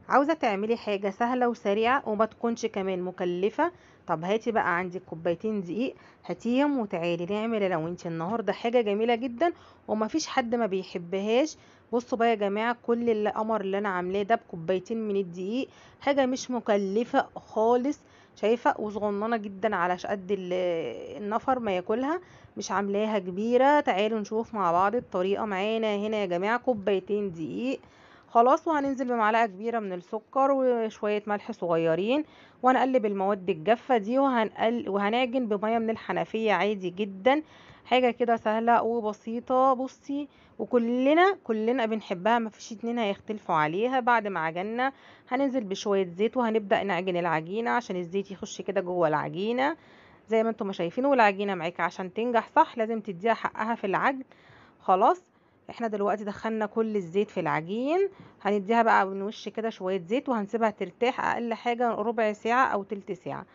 عاوزة تعملي حاجة سهلة وسريعة وما تكونش كمان مكلفة؟ طب هاتي بقى عندك كوبايتين دقيق، هاتيهم وتعالي نعمل انا وانتي النهارده حاجة جميلة جدا ومفيش حد ما بيحبهاش. بصوا بقى يا جماعة، كل القمر اللي انا عاملاه ده بكوبايتين من الدقيق، حاجة مش مكلفة خالص. شايفة؟ وصغننة جدا على قد النفر ما ياكلها، مش عاملاها كبيرة. تعالوا نشوف مع بعض الطريقة. معانا هنا يا جماعة كوبايتين دقيق خلاص، وهننزل بمعلقة كبيرة من السكر وشوية ملح صغيرين، وهنقلب المواد الجافة دي وهنعجن بمية من الحنفية عادي جدا. حاجة كده سهلة وبسيطة. بصي، وكلنا بنحبها، مفيش اتنين هيختلفوا عليها. بعد ما عجنا هننزل بشوية زيت وهنبدأ نعجن العجينة عشان الزيت يخش كده جوه العجينة زي ما انتم ما شايفين. والعجينة معاكي عشان تنجح صح لازم تديها حقها في العجن. خلاص، احنا دلوقتي دخلنا كل الزيت في العجين، هنديها بقى من وش كده شوية زيت وهنسيبها ترتاح اقل حاجة ربع ساعة او تلت ساعة.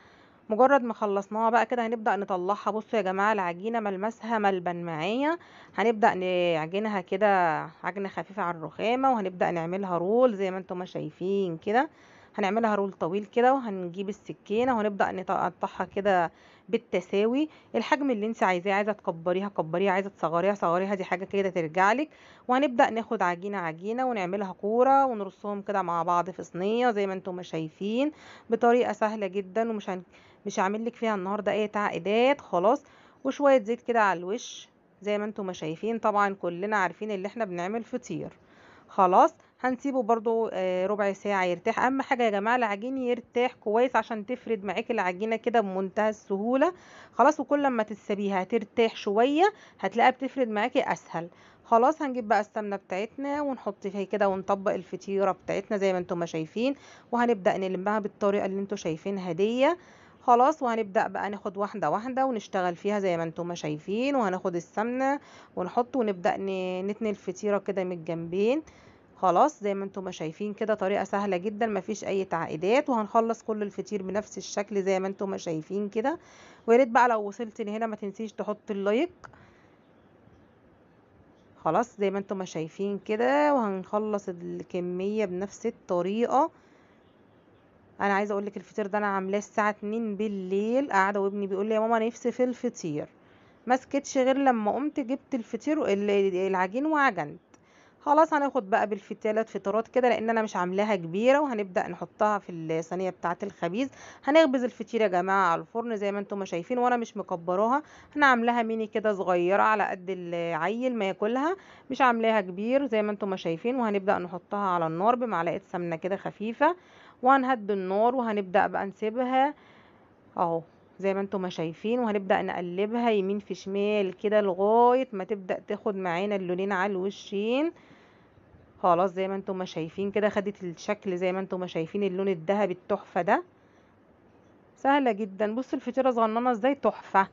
مجرد ما خلصناها بقى كده هنبدأ نطلعها. بصوا يا جماعة، العجينة ملمسها ملبن معايا. هنبدأ نعجنها كده عجنة خفيفة على الرخامة، وهنبدأ نعملها رول زي ما انتم ما شايفين كده. هنعملها رول طويل كده، وهنجيب السكينة وهنبدأ نقطعها كده بالتساوي. الحجم اللي انت عايزاه، عايزة تكبريها كبريها، عايزة تصغريها صغريها، دي حاجة كده ترجعلك. وهنبدأ ناخد عجينة عجينة ونعملها كورة ونرصهم كده مع بعض في صينية زي ما انتم ما شايفين، بطريقة سهلة جدا. مش هعمل لك فيها النهارده اي تعقيدات خلاص. وشويه زيت كده على الوش زي ما انتم ما شايفين. طبعا كلنا عارفين اللي احنا بنعمل فطير. خلاص، هنسيبه برضو ربع ساعه يرتاح. اهم حاجه يا جماعه العجين يرتاح كويس عشان تفرد معاكي العجينه كده بمنتهى السهوله. خلاص، وكل ما تسيبيها ترتاح شويه هتلاقيها بتفرد معاكي اسهل. خلاص، هنجيب بقى السمنه بتاعتنا ونحط فيها كده ونطبق الفطيره بتاعتنا زي ما انتم ما شايفين، وهنبدا نلمها بالطريقه اللي انتم شايفينها دي. خلاص، وهنبدأ بقى ناخد واحدة واحدة ونشتغل فيها زي ما انتم ما شايفين. وهناخد السمنة ونحط ونبدأ نتني الفطيرة كده من الجنبين. خلاص، زي ما انتم ما شايفين كده، طريقة سهلة جدا مفيش اي تعقيدات. وهنخلص كل الفطير بنفس الشكل زي ما انتم ما شايفين كده. ويا ريت بقى لو وصلت لهنا ما تنسيش تحط اللايك. خلاص، زي ما انتم ما شايفين كده، وهنخلص الكمية بنفس الطريقة. انا عايزه اقول لك الفطير ده انا عاملاه الساعه 2 بالليل، قاعده وابني بيقول لي يا ماما نفسي في الفطير. ما سكتش غير لما قمت جبت الفطير العجين وعجنت. خلاص، هناخد بقى بالفتالات فطارات كده لان انا مش عاملاها كبيره، وهنبدا نحطها في الصينيه بتاعه الخبيز. هنخبز الفطير يا جماعه على الفرن زي ما انتم ما شايفين، وانا مش مكبراها. انا عاملاها ميني كده صغيره على قد العيل ما ياكلها، مش عاملاها كبير زي ما انتم ما شايفين. وهنبدا نحطها على النار بمعلقه سمنه كده خفيفه، وهنهدي النار وهنبدأ بقى نسيبها اهو زي ما انتم ما شايفين. وهنبدأ نقلبها يمين في شمال كده لغاية ما تبدأ تاخد معانا اللونين على الوشين. خلاص، زي ما انتم ما شايفين كده خدت الشكل زي ما انتم ما شايفين، اللون الذهبي التحفة ده. سهلة جدا. بص الفطيرة صغننة ازاي، تحفة.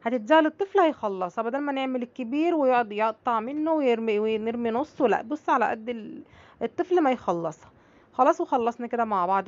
هتديها للطفل هيخلصها بدل ما نعمل الكبير ويقعد يقطع منه ويرمي ونرمي نصه. لا، بص على قد الطفل ما يخلصها. خلاص، وخلصنا كده مع بعض.